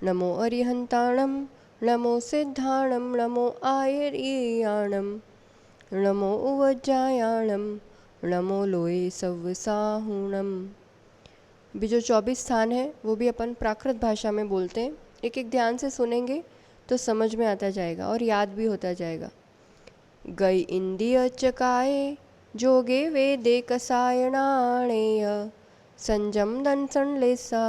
नमो अरिहंताणं नमो सिद्धाणं नमो आयर्याणं नमो उवज्जायाणं नमो लोये सव्वसाहुणम। भी जो 24 स्थान है वो भी अपन प्राकृत भाषा में बोलते हैं। एक एक ध्यान से सुनेंगे तो समझ में आता जाएगा और याद भी होता जाएगा। गई इंदिय चकाए जोगे वेदे कसायणाणेय संजम दंसन लेसा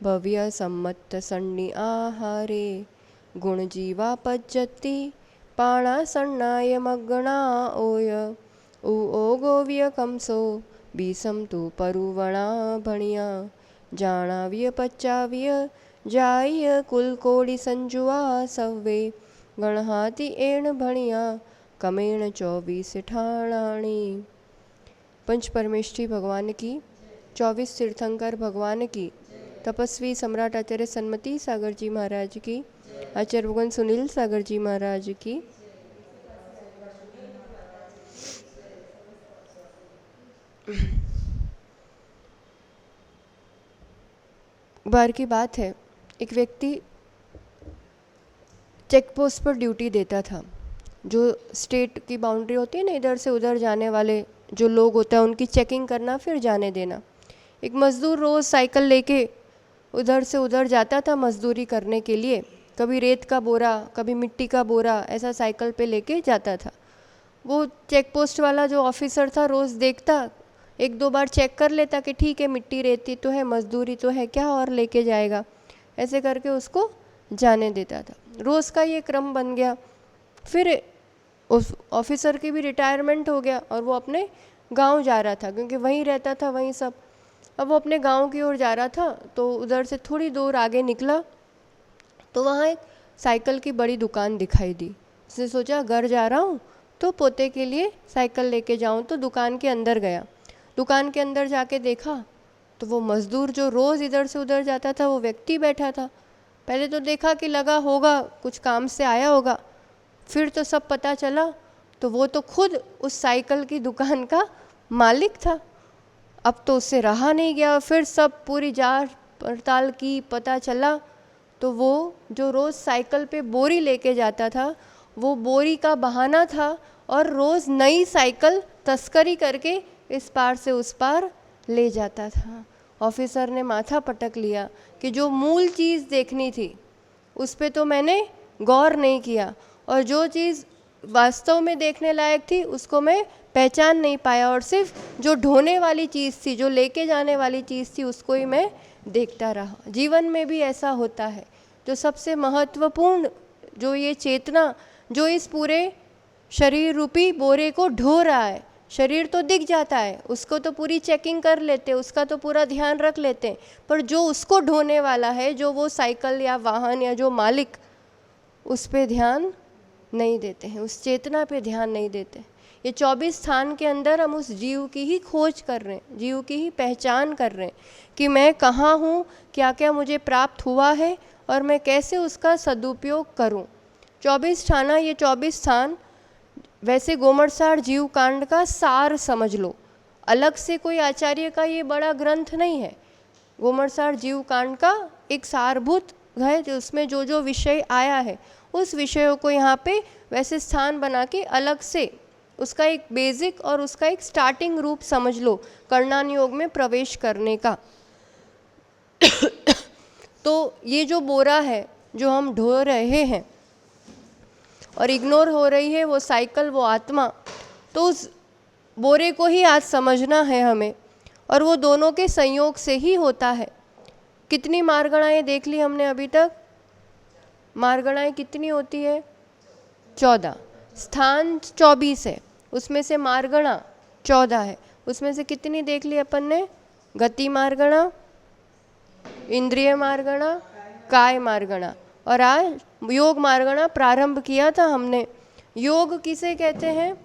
भव्य सम्मत सन्नि आहारे गुण जीवा पज्जति पाणा सन्नाय मग्गणा ओय उ ओ गोव्य कंसो बीसम तु परुवणा भणिया जाणाव्य पच्चाव्य जाय कुल कोड़ी संजुआ सव्वे गणहाति एण भणिया कमेण 24 ठाणाणी। पंच परमेष्ठी भगवान की, 24 तीर्थंकर भगवान की, तपस्वी सम्राट आचार्य सन्मति सागर जी महाराज की, आचार्य भगवान सुनील सागर जी महाराज की। बार की बात है, एक व्यक्ति चेक पोस्ट पर ड्यूटी देता था। जो स्टेट की बाउंड्री होती है ना, इधर से उधर जाने वाले जो लोग होते हैं उनकी चेकिंग करना फिर जाने देना। एक मज़दूर रोज़ साइकिल लेके उधर से उधर जाता था मज़दूरी करने के लिए। कभी रेत का बोरा, कभी मिट्टी का बोरा, ऐसा साइकिल पे लेके जाता था। वो चेक पोस्ट वाला जो ऑफिसर था रोज़ देखता, एक दो बार चेक कर लेता कि ठीक है, मिट्टी रेती तो है, मज़दूरी तो है, क्या और लेके जाएगा, ऐसे करके उसको जाने देता था। रोज़ का ये क्रम बन गया। फिर उस ऑफिसर की भी रिटायरमेंट हो गया और वो अपने गांव जा रहा था, क्योंकि वहीं रहता था, वहीं सब। अब वो अपने गांव की ओर जा रहा था तो उधर से थोड़ी दूर आगे निकला तो वहाँ एक साइकिल की बड़ी दुकान दिखाई दी। उसने सोचा घर जा रहा हूँ तो पोते के लिए साइकिल लेके जाऊँ, तो दुकान के अंदर गया। दुकान के अंदर जाके देखा तो वो मज़दूर जो रोज़ इधर से उधर जाता था वो व्यक्ति बैठा था। पहले तो देखा कि लगा होगा कुछ काम से आया होगा, फिर तो सब पता चला तो वो तो खुद उस साइकिल की दुकान का मालिक था। अब तो उससे रहा नहीं गया, फिर सब पूरी जांच पड़ताल की, पता चला तो वो जो रोज़ साइकिल पे बोरी लेके जाता था वो बोरी का बहाना था और रोज़ नई साइकिल तस्करी करके इस पार से उस पार ले जाता था। ऑफिसर ने माथा पटक लिया कि जो मूल चीज़ देखनी थी उस पे तो मैंने गौर नहीं किया, और जो चीज़ वास्तव में देखने लायक थी उसको मैं पहचान नहीं पाया, और सिर्फ जो ढोने वाली चीज़ थी, जो लेके जाने वाली चीज़ थी, उसको ही मैं देखता रहा। जीवन में भी ऐसा होता है। जो सबसे महत्वपूर्ण, जो ये चेतना जो इस पूरे शरीर रूपी बोरे को ढो रहा है, शरीर तो दिख जाता है, उसको तो पूरी चेकिंग कर लेते, उसका तो पूरा ध्यान रख लेते हैं, पर जो उसको ढोने वाला है, जो वो साइकिल या वाहन या जो मालिक, उस पे ध्यान नहीं देते हैं, उस चेतना पे ध्यान नहीं देते। ये 24 स्थान के अंदर हम उस जीव की ही खोज कर रहे हैं, जीव की ही पहचान कर रहे हैं कि मैं कहाँ हूँ, क्या क्या मुझे प्राप्त हुआ है और मैं कैसे उसका सदुपयोग करूँ। 24 ठाना, ये 24 स्थान वैसे गोमड़सार जीव कांड का सार समझ लो, अलग से कोई आचार्य का ये बड़ा ग्रंथ नहीं है। गोमड़सार जीव कांड का एक सारभूत है, जो उसमें जो जो विषय आया है उस विषयों को यहाँ पे वैसे स्थान बना के अलग से उसका एक बेसिक और उसका एक स्टार्टिंग रूप समझ लो कर्णान योग में प्रवेश करने का। तो ये जो बोरा है जो हम ढो रहे हैं और इग्नोर हो रही है वो साइकिल, वो आत्मा, तो उस बोरे को ही आज समझना है हमें, और वो दोनों के संयोग से ही होता है। कितनी मार्गणाएं देख ली हमने अभी तक? मार्गणाएं कितनी होती है? 14। स्थान 24 है, उसमें से मार्गणा 14 है। उसमें से कितनी देख ली अपन ने? गति मार्गणा, इंद्रिय मार्गणा, काय मार्गणा, और आज योग मार्गणा प्रारंभ किया था हमने। योग किसे कहते हैं?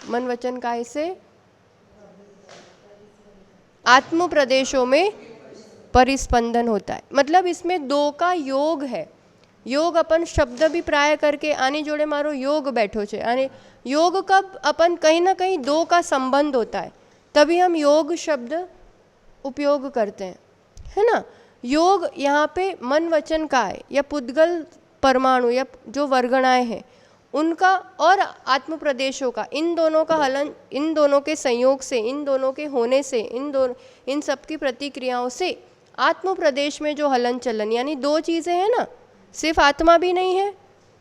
मन वचन काय से आत्म प्रदेशों में परिस्पंदन होता है, मतलब इसमें दो का योग है। योग अपन शब्द भी प्राय करके आने जोड़े मारो योग बैठो छे, आने योग का अपन कहीं ना कहीं दो का संबंध होता है, तभी हम योग शब्द उपयोग करते हैं, है ना। योग यहाँ पे मन वचन काय या पुद्गल परमाणु या जो वर्गणाएं हैं उनका और आत्म प्रदेशों का, इन दोनों का हलन, इन दोनों के संयोग से, इन दोनों के होने से, इन सब की प्रतिक्रियाओं से आत्म प्रदेश में जो हलन चलन, यानी दो चीज़ें हैं ना, सिर्फ आत्मा भी नहीं है,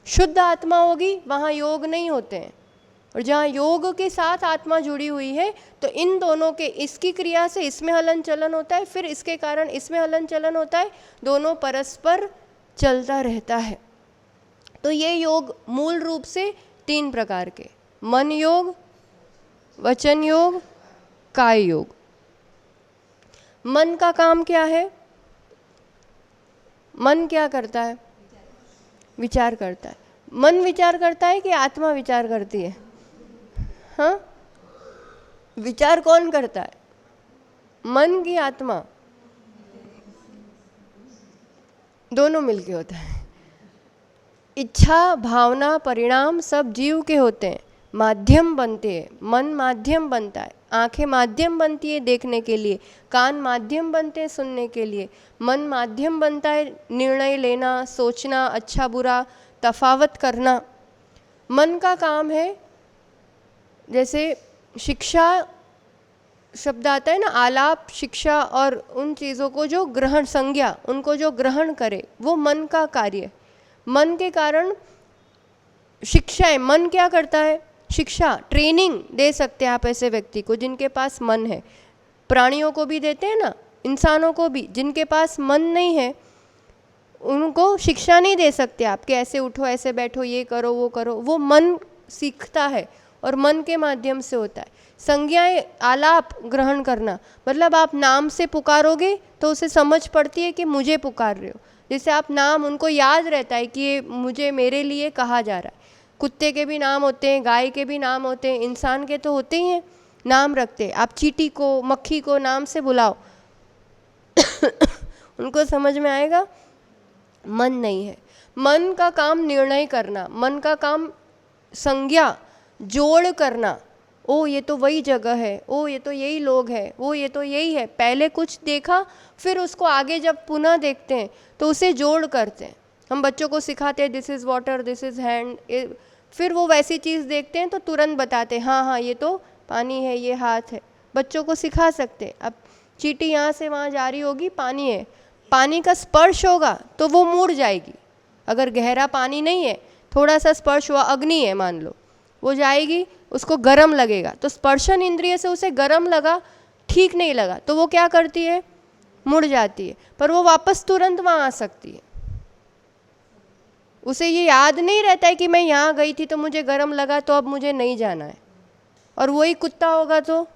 शुद्ध आत्मा होगी वहाँ योग नहीं होते हैं, और जहाँ योग के साथ आत्मा जुड़ी हुई है तो इन दोनों के, इसकी क्रिया से इसमें हलन चलन होता है, फिर इसके कारण इसमें हलन चलन होता है, दोनों परस्पर चलता रहता है। तो ये योग मूल रूप से 3 प्रकार के, मन योग, वचन योग, काय योग। मन का काम क्या है? मन क्या करता है? विचार करता है। मन विचार करता है कि आत्मा विचार करती है? हाँ, विचार कौन करता है, मन की आत्मा? दोनों मिलके होता है। इच्छा, भावना, परिणाम सब जीव के होते हैं, माध्यम बनते हैं। मन माध्यम बनता है, आंखें माध्यम बनती है देखने के लिए, कान माध्यम बनते हैं सुनने के लिए, मन माध्यम बनता है निर्णय लेना, सोचना, अच्छा बुरा तफावत करना। मन का काम है, जैसे शिक्षा शब्द आता है ना, आलाप, शिक्षा, और उन चीज़ों को जो ग्रहण, संज्ञा, उनको जो ग्रहण करे वो मन का कार्य है। मन के कारण शिक्षाएं, मन क्या करता है? शिक्षा, ट्रेनिंग दे सकते हैं आप ऐसे व्यक्ति को जिनके पास मन है। प्राणियों को भी देते हैं ना, इंसानों को भी, जिनके पास मन नहीं है उनको शिक्षा नहीं दे सकते आप कि ऐसे उठो, ऐसे बैठो, ये करो, वो करो। वो मन सीखता है और मन के माध्यम से होता है। संज्ञाएं, आलाप ग्रहण करना, मतलब आप नाम से पुकारोगे तो उसे समझ पड़ती है कि मुझे पुकार रहे हो। जैसे आप नाम, उनको याद रहता है कि ये मुझे, मेरे लिए कहा जा रहा है। कुत्ते के भी नाम होते हैं, गाय के भी नाम होते हैं, इंसान के तो होते ही हैं, नाम रखते हैं। आप चींटी को, मक्खी को नाम से बुलाओ उनको समझ में आएगा। मन नहीं है। मन का काम निर्णय करना, मन का काम संज्ञा, जोड़ करना। ओ ये तो वही जगह है, ओ ये तो यही लोग हैं, वो ये तो यही है। पहले कुछ देखा, फिर उसको आगे जब पुनः देखते हैं तो उसे जोड़ करते हैं। हम बच्चों को सिखाते हैं this is water, this is hand, फिर वो वैसी चीज़ देखते हैं तो तुरंत बताते हैं हाँ हाँ ये तो पानी है, ये हाथ है। बच्चों को सिखा सकते हैं। अब चींटी यहाँ से वहाँ जा रही होगी, पानी है, पानी का स्पर्श होगा तो वो मुड़ जाएगी। अगर गहरा पानी नहीं है, थोड़ा सा स्पर्श हुआ, अग्नि है मान लो, वो जाएगी, उसको गरम लगेगा, तो स्पर्शन इंद्रिय से उसे गरम लगा, ठीक नहीं लगा, तो वो क्या करती है? मुड़ जाती है। पर वो वापस तुरंत वहाँ आ सकती है। उसे ये याद नहीं रहता है कि मैं यहाँ गई थी तो मुझे गरम लगा तो अब मुझे नहीं जाना है। और वही कुत्ता होगा तो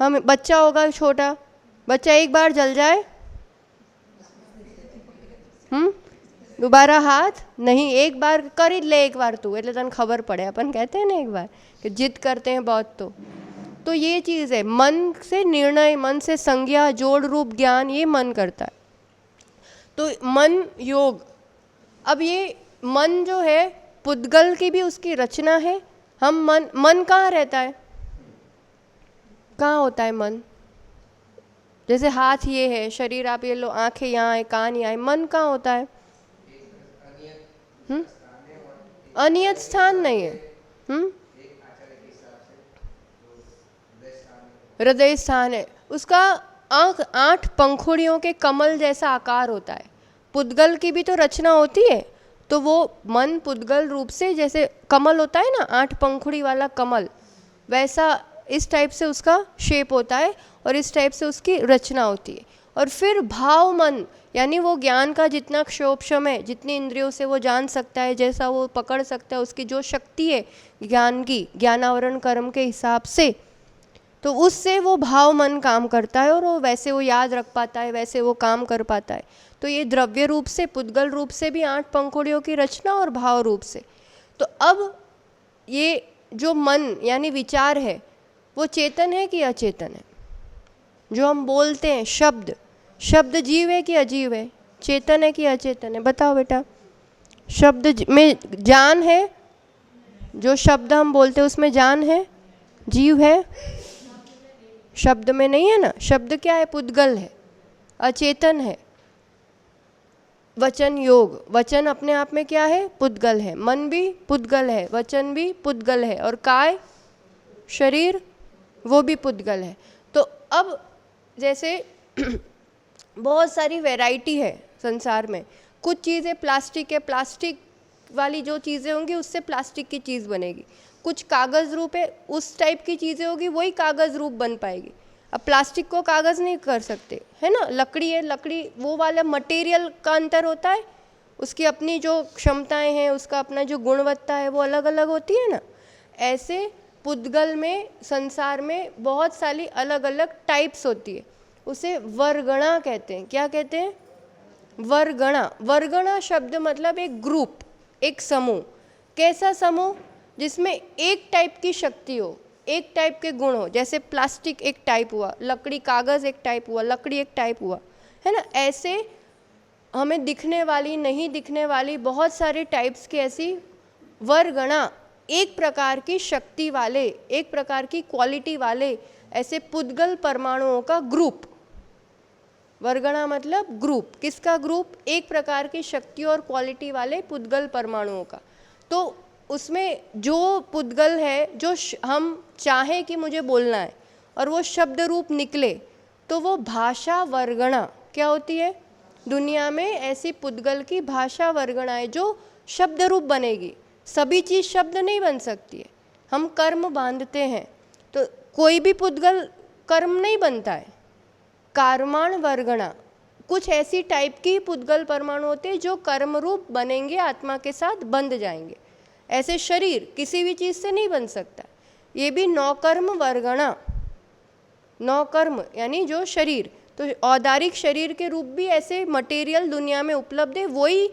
हम, बच्चा होगा, छोटा बच्चा, एक बार जल जाए दोबारा हाथ नहीं, एक बार कर ही ले, एक बार तू એટલે તને खबर पड़े, अपन कहते हैं ना एक बार कि जिद करते हैं बहुत। तो ये चीज़ है, मन से निर्णय, मन से संज्ञा, जोड़ रूप ज्ञान, ये मन करता है। तो मन योग। अब ये मन जो है, पुद्गल की भी उसकी रचना है। हम मन कहाँ रहता है, कहाँ होता है मन? जैसे हाथ ये है, शरीर आप ये लो, आंखें यहाँ है, कान यहाँ है, मन कहाँ होता है? अनियत स्थान नहीं है, हृदय स्थान है। उसका आँख 8 पंखुड़ियों के कमल जैसा आकार होता है। पुद्गल की भी तो रचना होती है, तो वो मन पुद्गल रूप से, जैसे कमल होता है ना 8 पंखुड़ी वाला कमल, वैसा इस टाइप से उसका शेप होता है और इस टाइप से उसकी रचना होती है। और फिर भाव मन, यानी वो ज्ञान का जितना क्षोभक्षम है, जितनी इंद्रियों से वो जान सकता है, जैसा वो पकड़ सकता है, उसकी जो शक्ति है ज्ञान की, ज्ञानावरण कर्म के हिसाब से, तो उससे वो भाव मन काम करता है और वो वैसे वो याद रख पाता है, वैसे वो काम कर पाता है। तो ये द्रव्य रूप से, पुद्गल रूप से भी 8 पंखुड़ियों की रचना और भाव रूप से। तो अब ये जो मन यानी विचार है, वो चेतन है कि अचेतन है? जो हम बोलते हैं शब्द, शब्द जीव है कि अजीव है, चेतन है कि अचेतन है? बताओ बेटा। शब्द में जान है, जो शब्द हम बोलते हैं उसमें जान है, जीव है? शब्द में नहीं है ना। शब्द क्या है? पुद्गल है। अचेतन है। वचन योग, वचन अपने आप में क्या है? पुद्गल है। मन भी पुद्गल है, वचन भी पुद्गल है, और काय शरीर वो भी पुद्गल है। तो अब जैसे बहुत सारी वैरायटी है संसार में। कुछ चीज़ें प्लास्टिक है, प्लास्टिक वाली जो चीज़ें होंगी उससे प्लास्टिक की चीज़ बनेगी। कुछ कागज़ रूप है, उस टाइप की चीज़ें होगी, वही कागज़ रूप बन पाएगी। अब प्लास्टिक को कागज़ नहीं कर सकते, है ना। लकड़ी है, लकड़ी वो वाला मटेरियल का अंतर होता है, उसकी अपनी जो क्षमताएं हैं, उसका अपना जो गुणवत्ता है वो अलग अलग होती है ना। ऐसे पुद्गल में, संसार में बहुत सारी अलग अलग टाइप्स होती है। उसे वर्गणा कहते हैं। क्या कहते हैं? वर्गणा। वर्गणा शब्द मतलब एक ग्रुप, एक समूह। कैसा समूह? जिसमें एक टाइप की शक्ति हो, एक टाइप के गुण हो। जैसे प्लास्टिक एक टाइप हुआ, लकड़ी कागज़ एक टाइप हुआ, लकड़ी एक टाइप हुआ, है ना। ऐसे हमें दिखने वाली, नहीं दिखने वाली बहुत सारे टाइप्स की ऐसी वर्गणा, एक प्रकार की शक्ति वाले, एक प्रकार की क्वालिटी वाले ऐसे पुद्गल परमाणुओं का ग्रुप। वर्गणा मतलब ग्रुप। किसका ग्रुप? एक प्रकार की शक्ति और क्वालिटी वाले पुद्गल परमाणुओं का। तो उसमें जो पुद्गल है, जो हम चाहें कि मुझे बोलना है और वो शब्द रूप निकले, तो वो भाषा वर्गणा क्या होती है? दुनिया में ऐसी पुद्गल की भाषा वर्गणाएं जो शब्द रूप बनेगी। सभी चीज़ शब्द नहीं बन सकती है। हम कर्म बांधते हैं तो कोई भी पुद्गल कर्म नहीं बनता है। कर्माण वर्गणा, कुछ ऐसी टाइप की पुद्गल परमाणु होते हैं जो कर्म रूप बनेंगे, आत्मा के साथ बंध जाएंगे। ऐसे शरीर किसी भी चीज़ से नहीं बन सकता। ये भी नौकर्म वर्गणा। नौकर्म यानी जो शरीर, तो औदारिक शरीर के रूप भी ऐसे मटेरियल दुनिया में उपलब्ध है। वही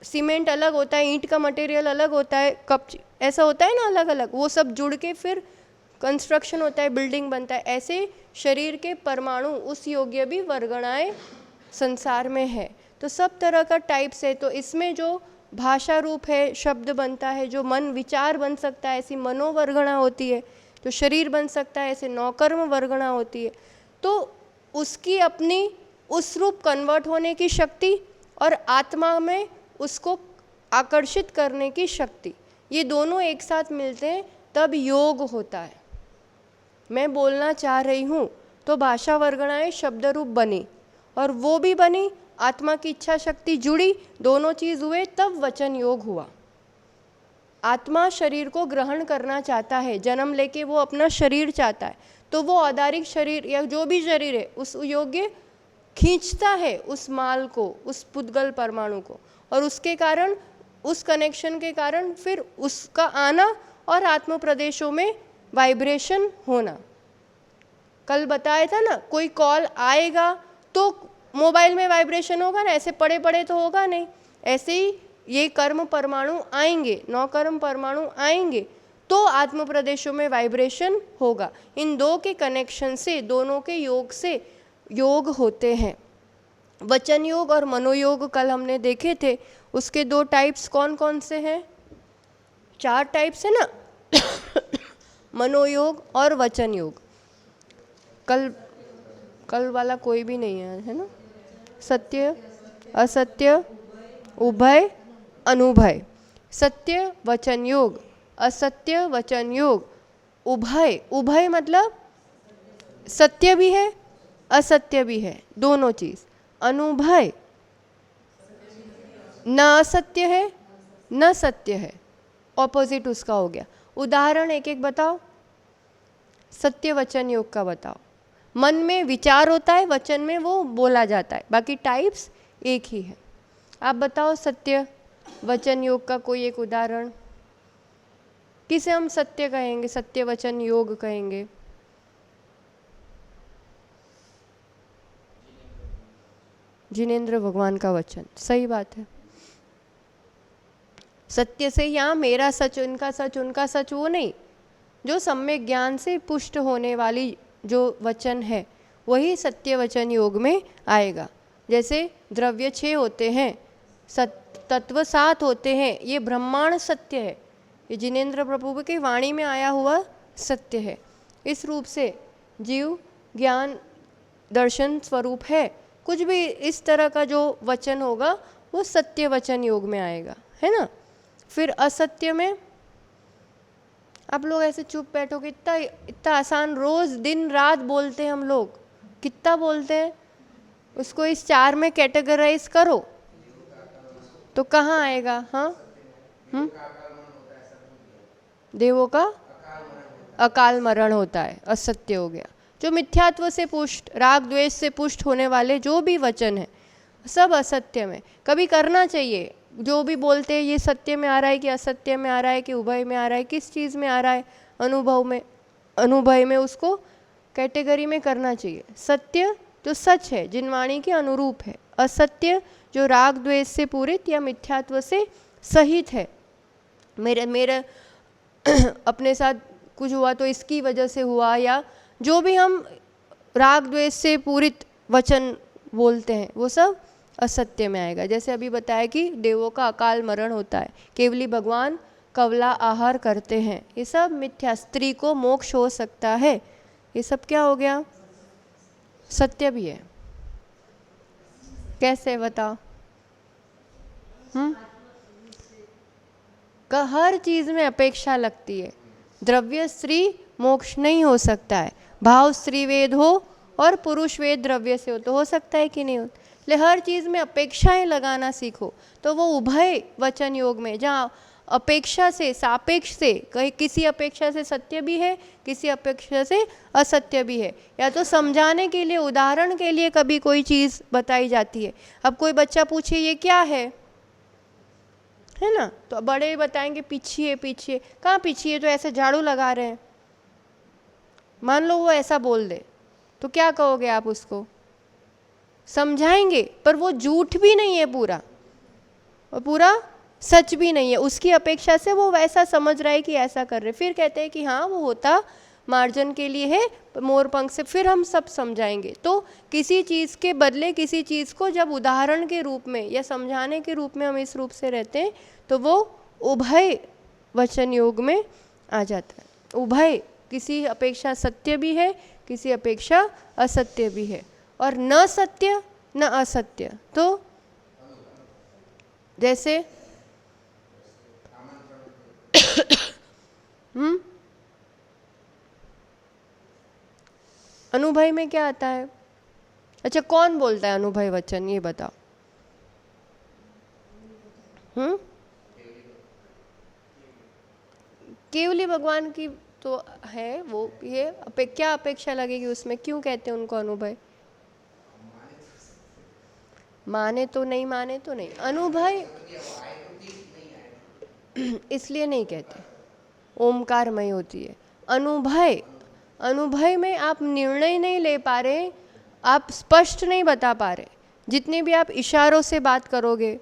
सीमेंट अलग होता है, ईंट का मटेरियल अलग होता है, कप ऐसा होता है ना, अलग अलग, वो सब जुड़ के फिर कंस्ट्रक्शन होता है, बिल्डिंग बनता है। ऐसे शरीर के परमाणु उस योग्य भी वर्गणाएं संसार में है। तो सब तरह का टाइप्स है। तो इसमें जो भाषा रूप है, शब्द बनता है, जो मन विचार बन सकता है, ऐसी मनोवर्गणा होती है। जो शरीर बन सकता है, ऐसे नौकर्म वर्गणा होती है। तो उसकी अपनी उस रूप कन्वर्ट होने की शक्ति और आत्मा में उसको आकर्षित करने की शक्ति, ये दोनों एक साथ मिलते हैं तब योग होता है। मैं बोलना चाह रही हूँ तो भाषा वर्गणाएं शब्द रूप बनी, और वो भी बनी, आत्मा की इच्छा शक्ति जुड़ी, दोनों चीज़ हुए, तब वचन योग हुआ। आत्मा शरीर को ग्रहण करना चाहता है, जन्म लेके वो अपना शरीर चाहता है, तो वो औदारिक शरीर या जो भी शरीर है उस योग्य खींचता है उस माल को, उस पुद्गल परमाणु को, और उसके कारण, उस कनेक्शन के कारण फिर उसका आना और आत्म प्रदेशों में वाइब्रेशन होना। कल बताया था ना, कोई कॉल आएगा तो मोबाइल में वाइब्रेशन होगा ना, ऐसे पड़े पड़े तो होगा नहीं। ऐसे ही ये कर्म परमाणु आएंगे, नौकर्म परमाणु आएंगे तो आत्म प्रदेशों में वाइब्रेशन होगा। इन दो के कनेक्शन से, दोनों के योग से योग होते हैं। वचन योग और मनोयोग कल हमने देखे थे। उसके दो टाइप्स कौन कौन से हैं? 4 टाइप्स है ना मनोयोग और वचन योग। कल वाला कोई भी नहीं है ना। सत्य, असत्य, उभय, अनुभय। सत्य वचन योग, असत्य वचन योग, उभय। उभय मतलब सत्य भी है, असत्य भी है, दोनों चीज़। अनुभय, न असत्य है न सत्य है, ऑपोजिट उसका हो गया। उदाहरण एक एक बताओ। सत्य वचन योग का बताओ। मन में विचार होता है, वचन में वो बोला जाता है, बाकी टाइप्स एक ही है। आप बताओ सत्य वचन योग का कोई एक उदाहरण। किसे हम सत्य कहेंगे, सत्य वचन योग कहेंगे? जिनेंद्र भगवान का वचन, सही बात है। सत्य से यहाँ मेरा सच, इनका सच, उनका सच, वो नहीं। जो सम्यक ज्ञान से पुष्ट होने वाली जो वचन है वही सत्य वचन योग में आएगा। जैसे द्रव्य 6 होते हैं, तत्व 7 होते हैं, ये ब्रह्मांड सत्य है, ये जिनेंद्र प्रभु की वाणी में आया हुआ सत्य है। इस रूप से जीव ज्ञान दर्शन स्वरूप है, कुछ भी इस तरह का जो वचन होगा वो सत्य वचन योग में आएगा, है ना। फिर असत्य में आप लोग ऐसे चुप बैठोगे, इतना इतना आसान, रोज दिन रात बोलते हैं हम लोग, कितना बोलते हैं, उसको इस 4 में कैटेगराइज करो तो कहाँ आएगा। हाँ, देवों का अकाल मरण होता है, असत्य हो गया। जो मिथ्यात्व से पुष्ट, राग द्वेष से पुष्ट होने वाले जो भी वचन है सब असत्य में। कभी करना चाहिए, जो भी बोलते हैं ये सत्य में आ रहा है कि असत्य में आ रहा है कि उभय में आ रहा है, किस चीज़ में आ रहा है, अनुभव में, अनुभय में, उसको कैटेगरी में करना चाहिए। सत्य जो सच है, जिनवाणी के अनुरूप है, असत्य जो राग द्वेष से पूरित या मिथ्यात्व से सहित है। मेरे अपने साथ कुछ हुआ तो इसकी वजह से हुआ, या जो भी हम राग द्वेष से पूरित वचन बोलते हैं वो सब असत्य में आएगा। जैसे अभी बताया कि देवों का अकाल मरण होता है, केवली भगवान कवला आहार करते हैं, ये सब मिथ्या। स्त्री को मोक्ष हो सकता है, ये सब क्या हो गया, सत्य भी है। कैसे बताओ। का हर चीज में अपेक्षा लगती है। द्रव्य स्त्री मोक्ष नहीं हो सकता है, भाव स्त्री वेद हो और पुरुष वेद द्रव्य से हो सकता है कि नहीं हो। इसलिए हर चीज में अपेक्षाएं लगाना सीखो, तो वो उभय वचन योग में, जहाँ अपेक्षा से, सापेक्ष से, कहीं किसी अपेक्षा से सत्य भी है, किसी अपेक्षा से असत्य भी है। या तो समझाने के लिए, उदाहरण के लिए कभी कोई चीज़ बताई जाती है। अब कोई बच्चा पूछे ये क्या है ना, तो बड़े बताएंगे पीछे पीछे। कहाँ पीछे, तो ऐसे झाड़ू लगा रहे हैं। मान लो वो ऐसा बोल दे तो क्या कहोगे आप उसको, समझाएंगे, पर वो झूठ भी नहीं है पूरा, और पूरा सच भी नहीं है। उसकी अपेक्षा से वो वैसा समझ रहा है कि ऐसा कर रहे, फिर कहते हैं कि हाँ वो होता मार्जन के लिए है, मोर पंख से, फिर हम सब समझाएंगे। तो किसी चीज़ के बदले किसी चीज़ को जब उदाहरण के रूप में या समझाने के रूप में हम इस रूप से रहते हैं तो वो उभय वचन योग में आ जाता है। उभय, किसी अपेक्षा सत्य भी है, किसी अपेक्षा असत्य भी है, और न सत्य न असत्य। तो जैसे अनुभय में क्या आता है। अच्छा, कौन बोलता है अनुभय वचन, ये बताओ। केवली भगवान की तो है वो, ये क्या अपेक्षा लगेगी उसमें, क्यों कहते हैं उनको अनुभय। माने तो नहीं, माने तो नहीं, अनुभय इसलिए नहीं कहते, ओमकारमय होती है अनुभय। अनुभय में आप निर्णय नहीं ले पा रहे, आप स्पष्ट नहीं बता पा रहे। जितने भी आप इशारों से बात करोगे,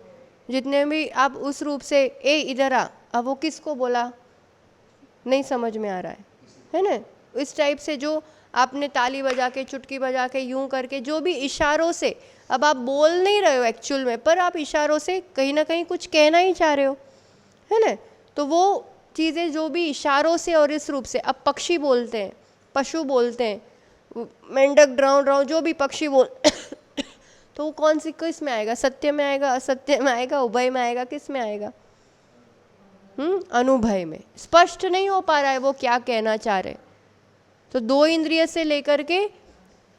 जितने भी आप उस रूप से ए इधर आ, अब वो किसको बोला नहीं समझ में आ रहा है ना। इस टाइप से जो आपने ताली बजा के, चुटकी बजा के, यूं करके, जो भी इशारों से, अब आप बोल नहीं रहे हो एक्चुअल में, पर आप इशारों से कहीं ना कहीं कुछ कहना ही चाह रहे हो, है ना। तो वो चीज़ें जो भी इशारों से और इस रूप से, अब पक्षी बोलते हैं, पशु बोलते हैं, मेंढक ड्राउ ड्राउ, जो भी पक्षी बोल तो वो कौन सी किस में आएगा, सत्य में आएगा, असत्य में आएगा, उभय में आएगा, किस में आएगा, अनुभय में। स्पष्ट नहीं हो पा रहा है वो क्या कहना चाह रहे। तो 2 इंद्रिय से लेकर के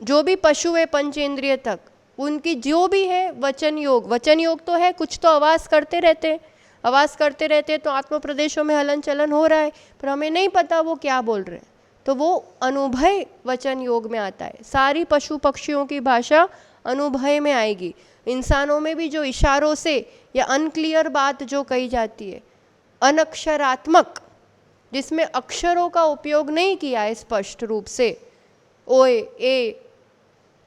जो भी पशु है पंचेंद्रिय तक, उनकी जो भी है वचन योग, वचन योग तो है, कुछ तो आवाज़ करते रहते हैं, आवाज़ करते रहते हैं, तो आत्म प्रदेशों में हलन चलन हो रहा है, पर हमें नहीं पता वो क्या बोल रहे हैं, तो वो अनुभय वचन योग में आता है। सारी पशु पक्षियों की भाषा अनुभय में आएगी। इंसानों में भी जो इशारों से या अनक्लियर बात जो कही जाती है, अनक्षरात्मक, जिसमें अक्षरों का उपयोग नहीं किया है स्पष्ट रूप से, ओए ए,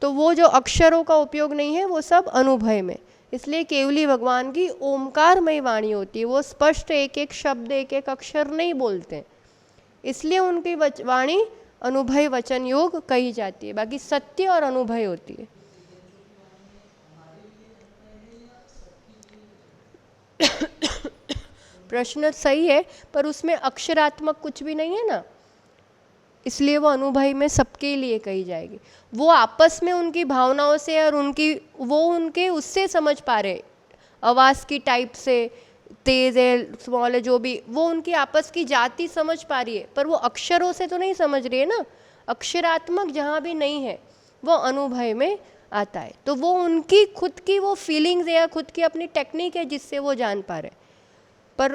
तो वो जो अक्षरों का उपयोग नहीं है वो सब अनुभय में। इसलिए केवली भगवान की ओमकारमय वाणी होती है, वो स्पष्ट एक एक शब्द, एक एक अक्षर नहीं बोलते, इसलिए उनकी वाणी अनुभय वचन योग कही जाती है। बाकी सत्य और अनुभय होती है। प्रश्न सही है, पर उसमें अक्षरात्मक कुछ भी नहीं है ना। इसलिए वो अनुभव में सबके लिए कही जाएगी। वो आपस में उनकी भावनाओं से और उनके उससे समझ पा रहे, आवाज़ की टाइप से, तेज है स्मॉल है, जो भी, वो उनकी आपस की जाति समझ पा रही है, पर वो अक्षरों से तो नहीं समझ रही है ना। अक्षरात्मक जहाँ भी नहीं है वो अनुभव में आता है। तो वो उनकी खुद की वो फीलिंग्स या खुद की अपनी टेक्निक है जिससे वो जान पा रहे। पर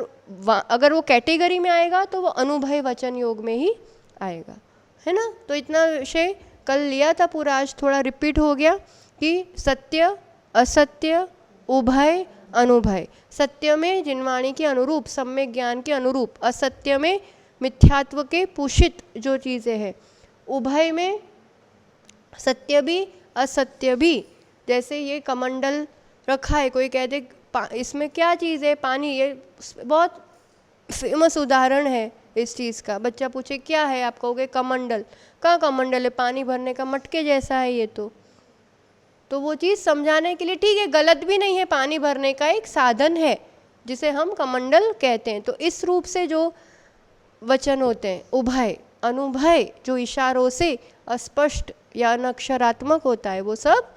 अगर वो कैटेगरी में आएगा तो वो अनुभव वचन योग में ही आएगा, है ना। तो इतना विषय कल लिया था पूरा, आज थोड़ा रिपीट हो गया कि सत्य असत्य उभय अनुभय। सत्य में जिनवाणी के अनुरूप, सम्यक ज्ञान के अनुरूप, असत्य में मिथ्यात्व के पूषित जो चीज़ें हैं, उभय में सत्य भी असत्य भी। जैसे ये कमंडल रखा है, कोई कह दे इसमें क्या चीज़ है, पानी, ये बहुत फेमस उदाहरण है इस चीज़ का। बच्चा पूछे क्या है, आप कहोगे कमंडल। कहाँ कमंडल है, पानी भरने का मटके जैसा है ये तो वो चीज़ समझाने के लिए, ठीक है गलत भी नहीं है, पानी भरने का एक साधन है जिसे हम कमंडल कहते हैं। तो इस रूप से जो वचन होते हैं उभय अनुभय, जो इशारों से अस्पष्ट या अनक्षरात्मक होता है, वो सब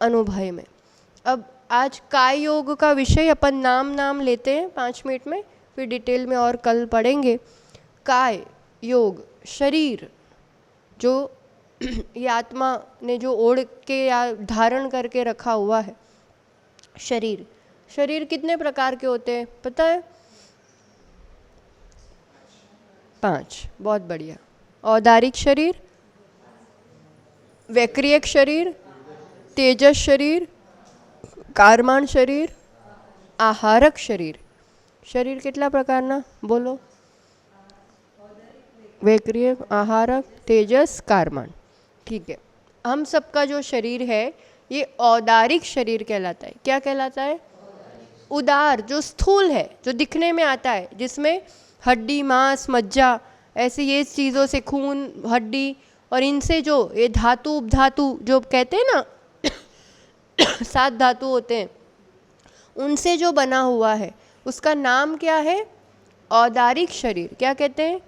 अनुभय में। अब आज काय योग का विषय अपन नाम लेते हैं 5 मिनट में, फिर डिटेल में और कल पढ़ेंगे। काय योग, शरीर जो ये आत्मा ने जो ओढ़ के या धारण करके रखा हुआ है, शरीर कितने प्रकार के होते हैं पता है? 5। बहुत बढ़िया। औदारिक शरीर, वैक्रियक शरीर, तेजस शरीर, कारमान शरीर, आहारक शरीर। शरीर કેટલા પ્રકારના બોલો? वैक्रियक, आहारक, तेजस, कारमान। ठीक है, हम सबका जो शरीर है ये औदारिक शरीर कहलाता है। क्या कहलाता है? उदार, जो स्थूल है, जो दिखने में आता है, जिसमें हड्डी मांस मज्जा ऐसे ये चीज़ों से, खून हड्डी और इनसे जो ये धातु उपधातु जो कहते हैं ना 7 धातु होते हैं, उनसे जो बना हुआ है उसका नाम क्या है? औदारिक शरीर। क्या कहते हैं?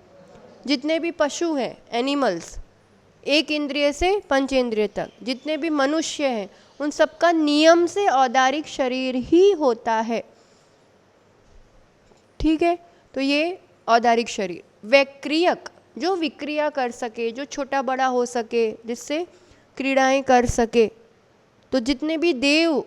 जितने भी पशु हैं, एनिमल्स, 1 इंद्रिय से 5 इंद्रिय तक, जितने भी मनुष्य हैं, उन सबका नियम से औदारिक शरीर ही होता है। ठीक है, तो ये औदारिक शरीर। वैक्रियक, जो विक्रिया कर सके, जो छोटा बड़ा हो सके, जिससे क्रीड़ाएं कर सके। तो जितने भी देव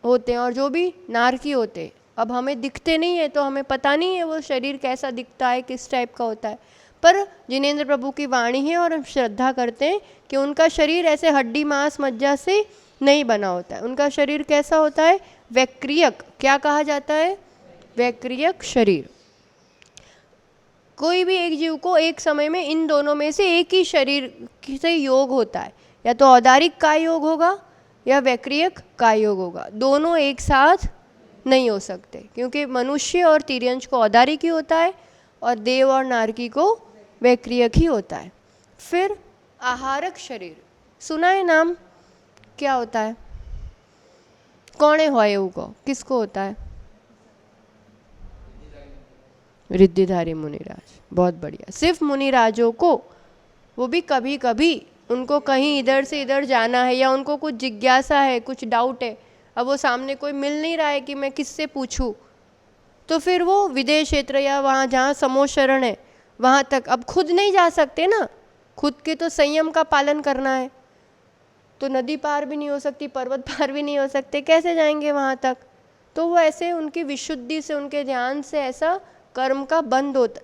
होते हैं और जो भी नारकी होते हैं, अब हमें दिखते नहीं है तो हमें पता नहीं है वो शरीर कैसा दिखता है, किस टाइप का होता है, पर जिनेंद्र प्रभु की वाणी है और हम श्रद्धा करते हैं कि उनका शरीर ऐसे हड्डी मांस मज्जा से नहीं बना होता है। उनका शरीर कैसा होता है? वैक्रियक। क्या कहा जाता है? वैक्रियक शरीर। कोई भी एक जीव को एक समय में इन दोनों में से एक ही शरीर से योग होता है, या तो औदारिक काय योग होगा या वैक्रियक काय योग होगा। दोनों एक साथ नहीं हो सकते, क्योंकि मनुष्य और तिर्यंश को औदारिक ही होता है और देव और नारकी को वैक्रियक ही होता है। फिर आहारक शरीर, सुना है नाम? क्या होता है? कौन है होए को, किसको होता है? रिद्धिधारी मुनिराज। बहुत बढ़िया। सिर्फ मुनिराजों को, वो भी कभी कभी उनको कहीं इधर से इधर जाना है या उनको कुछ जिज्ञासा है, कुछ डाउट है, अब वो सामने कोई मिल नहीं रहा है कि मैं किससे पूछूं, तो फिर वो विदेश क्षेत्र या वहाँ जहाँ समोशरण है वहाँ तक अब खुद नहीं जा सकते ना, खुद के तो संयम का पालन करना है। तो नदी पार भी नहीं हो सकती, पर्वत पार भी नहीं हो सकते, कैसे जाएंगे वहाँ तक? तो वो ऐसे उनकी विशुद्धि से, उनके ध्यान से ऐसा कर्म का बंद होता।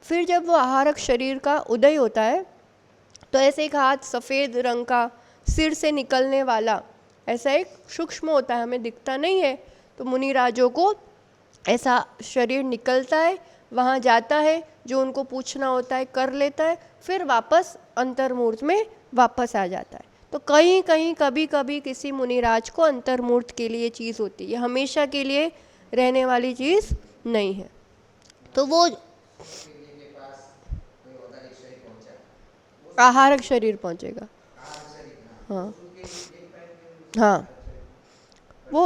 फिर जब वो आहारक शरीर का उदय होता है तो ऐसे एक हाथ सफ़ेद रंग का सिर से निकलने वाला ऐसा एक सूक्ष्म होता है, हमें दिखता नहीं है। तो मुनिराजों को ऐसा शरीर निकलता है, वहाँ जाता है, जो उनको पूछना होता है कर लेता है, फिर वापस अंतर्मूर्त में वापस आ जाता है। तो कहीं कहीं कभी कभी किसी मुनिराज को अंतर्मूर्त के लिए चीज़ होती है, हमेशा के लिए रहने वाली चीज़ नहीं है। तो वो आहारक शरीर पहुंचेगा। हाँ हाँ, वो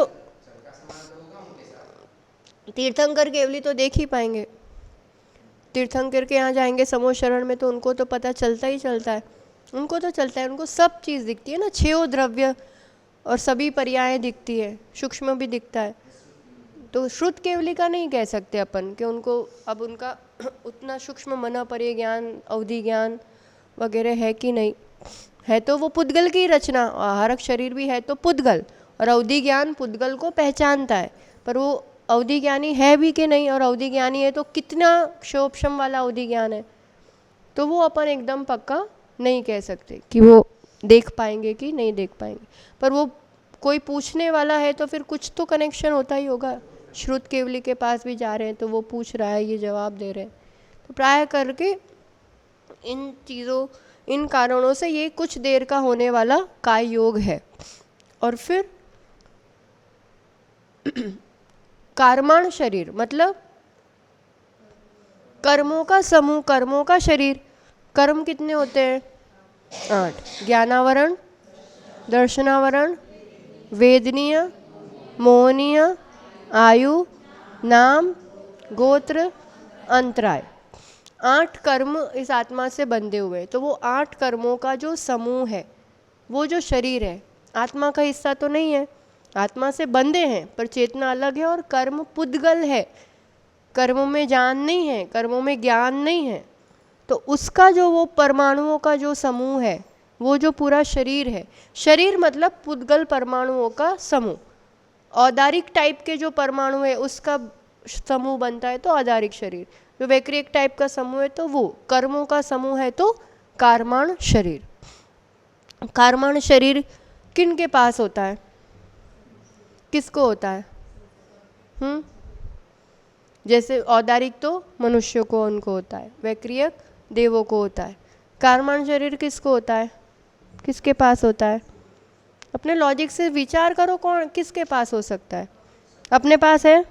तीर्थंकर केवली तो देख ही पाएंगे। तीर्थंकर के यहाँ जाएंगे समूह शरण में तो उनको तो पता चलता ही चलता है, उनको तो चलता है, उनको सब चीज़ दिखती है ना, छह द्रव्य और सभी पर्याय दिखती है, सूक्ष्म भी दिखता है। तो श्रुत केवली का नहीं कह सकते अपन कि उनको अब उनका उतना सूक्ष्म मन पर्य ज्ञान, अवधि ज्ञान वगैरह है कि नहीं है। तो वो पुद्गल की रचना, आहारक शरीर भी है तो पुद्गल, और अवधि ज्ञान पुद्गल को पहचानता है, पर वो अवधि ज्ञानी है भी कि नहीं, और अवधि ज्ञानी है तो कितना क्षोभशम वाला अवधि ज्ञान है, तो वो अपन एकदम पक्का नहीं कह सकते कि वो देख पाएंगे कि नहीं देख पाएंगे। पर वो कोई पूछने वाला है तो फिर कुछ तो कनेक्शन होता ही होगा। श्रुत केवली के पास भी जा रहे हैं तो वो पूछ रहा है, ये जवाब दे रहे हैं, तो प्राय करके इन चीज़ों, इन कारणों से ये कुछ देर का होने वाला काय योग है। और फिर कर्माण शरीर मतलब कर्मों का समूह, कर्मों का शरीर। कर्म कितने होते हैं? 8। ज्ञानावरण, दर्शनावरण, वेदनीय, मोहनीय, आयु, नाम, गोत्र, अंतराय। 8 कर्म इस आत्मा से बंधे हुए। तो वो 8 कर्मों का जो समूह है, वो जो शरीर है, आत्मा का हिस्सा तो नहीं है, आत्मा से बंधे हैं पर चेतना अलग है, और कर्म पुद्गल है, कर्मों में जान नहीं है, कर्मों में ज्ञान नहीं है। तो उसका जो वो परमाणुओं का जो समूह है, वो जो पूरा शरीर है, शरीर मतलब पुद्गल परमाणुओं का समूह। औदारिक टाइप के जो परमाणु है उसका समूह बनता है तो औदारिक शरीर, जो वैक्रियक टाइप का समूह है तो वो कर्मों का समूह है तो कर्माण शरीर। कर्माण शरीर किन के पास होता है, किसको होता है? जैसे औदारिक तो मनुष्यों को, उनको होता है, वैक्रियक देवों को होता है। कर्माण शरीर किसको होता है, किसके पास होता है? अपने लॉजिक से विचार करो, कौन किसके पास हो सकता है? अपने पास है,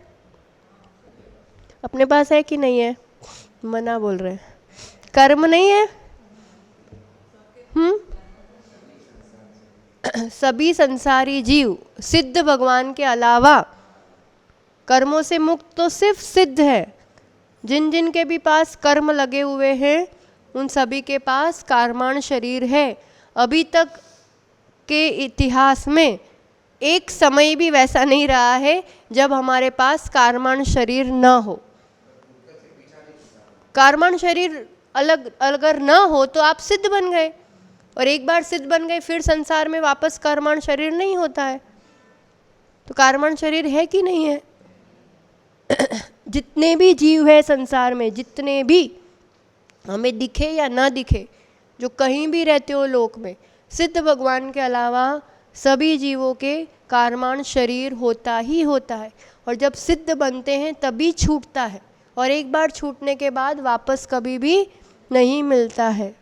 अपने पास है कि नहीं है? मना बोल रहे हैं, कर्म नहीं है। सभी संसारी जीव सिद्ध भगवान के अलावा कर्मों से मुक्त तो सिर्फ सिद्ध है। जिन जिन के भी पास कर्म लगे हुए हैं उन सभी के पास कर्माण शरीर है। अभी तक के इतिहास में एक समय भी वैसा नहीं रहा है जब हमारे पास कर्माण शरीर न हो। कर्माण शरीर अलग अगर न हो तो आप सिद्ध बन गए, और एक बार सिद्ध बन गए फिर संसार में वापस कर्माण शरीर नहीं होता है। तो कर्माण शरीर है कि नहीं है? जितने भी जीव है संसार में, जितने भी हमें दिखे या ना दिखे, जो कहीं भी रहते हो लोक में, सिद्ध भगवान के अलावा सभी जीवों के कर्माण शरीर होता ही होता है। और जब सिद्ध बनते हैं तभी छूटता है, और एक बार छूटने के बाद वापस कभी भी नहीं मिलता है।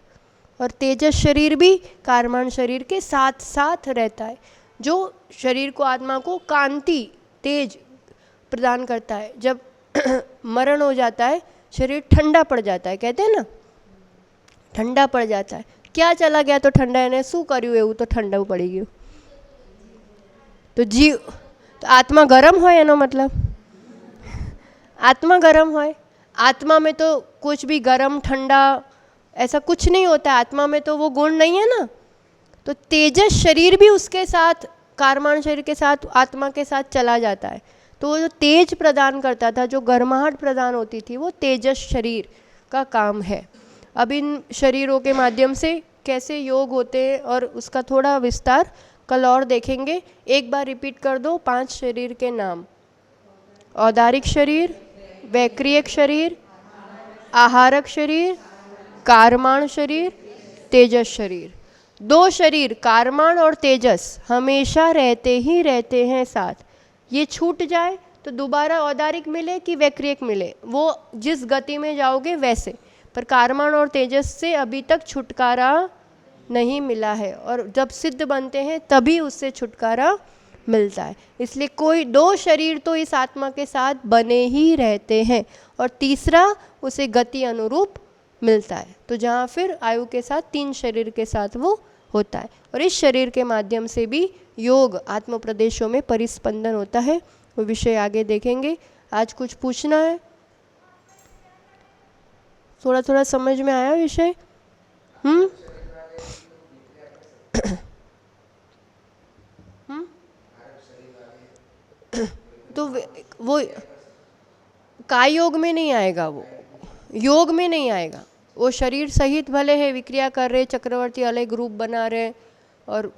और तेजस शरीर भी कर्माण शरीर के साथ साथ रहता है, जो शरीर को, आत्मा को कांति, तेज प्रदान करता है। जब मरण हो जाता है शरीर ठंडा पड़ जाता है, कहते हैं ना, ठंडा पड़ जाता है। क्या चला गया तो ठंडा है, शू कर्યું એવું तो ठंडा पड़ी गયું। तो जीव, तो आत्मा गरम होय, एनो मतलब आत्मा गरम होय। आत्मा में तो कुछ भी गरम ठंडा ऐसा कुछ नहीं होता है, आत्मा में तो वो गुण नहीं है ना। तो तेजस शरीर भी उसके साथ, कर्माण शरीर के साथ, आत्मा के साथ चला जाता है। तो वो जो तेज प्रदान करता था, जो गर्माहट प्रदान होती थी, वो तेजस शरीर का काम है। अब इन शरीरों के माध्यम से कैसे योग होते हैं और उसका थोड़ा विस्तार कल और देखेंगे। एक बार रिपीट कर दो 5 शरीर के नाम: औदारिक शरीर, वैक्रियक शरीर, आहारक शरीर, कर्माण शरीर, तेजस शरीर। 2 शरीर कर्माण और तेजस हमेशा रहते ही रहते हैं साथ। ये छूट जाए तो दोबारा औदारिक मिले कि वैक्रियक मिले, वो जिस गति में जाओगे वैसे, पर कर्माण और तेजस से अभी तक छुटकारा नहीं मिला है, और जब सिद्ध बनते हैं तभी उससे छुटकारा मिलता है। इसलिए कोई 2 शरीर तो इस आत्मा के साथ बने ही रहते हैं, और तीसरा उसे गति अनुरूप मिलता है। तो जहाँ फिर आयु के साथ 3 शरीर के साथ वो होता है, और इस शरीर के माध्यम से भी योग आत्म प्रदेशों में परिस्पंदन होता है। वो विषय आगे देखेंगे। आज कुछ पूछना है? थोड़ा थोड़ा समझ में आया विषय? हम्म हम्म तो वो काय योग में नहीं आएगा, वो योग में नहीं आएगा। वो शरीर सहित भले है विक्रिया कर रहे, चक्रवर्ती अलग रूप बना रहे और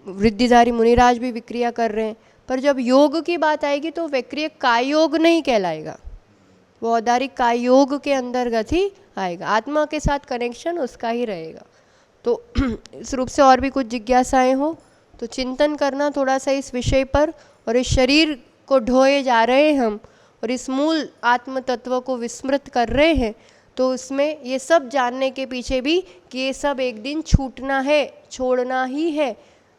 वृद्धिधारी मुनिराज भी विक्रिया कर रहे हैं, पर जब योग की बात आएगी तो विक्रिय काय योग नहीं कहलाएगा, वो औदारिक काय योग के अंतर्गत ही आएगा। आत्मा के साथ कनेक्शन उसका ही रहेगा। तो इस रूप से और भी कुछ जिज्ञासाएं हो तो चिंतन करना थोड़ा सा इस विषय पर। और इस शरीर को ढोए जा रहे हैं हम और इस मूल आत्म तत्व को विस्मृत कर रहे हैं, तो उसमें ये सब जानने के पीछे भी कि ये सब एक दिन छूटना है, छोड़ना ही है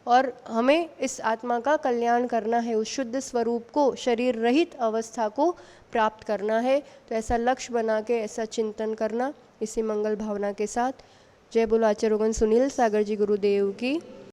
और हमें इस आत्मा का कल्याण करना है, उस शुद्ध स्वरूप को, शरीर रहित अवस्था को प्राप्त करना है। तो ऐसा लक्ष्य बना के ऐसा चिंतन करना, इसी मंगल भावना के साथ। जय बोलो आचार्य रोगन सुनील सागर जी गुरुदेव की।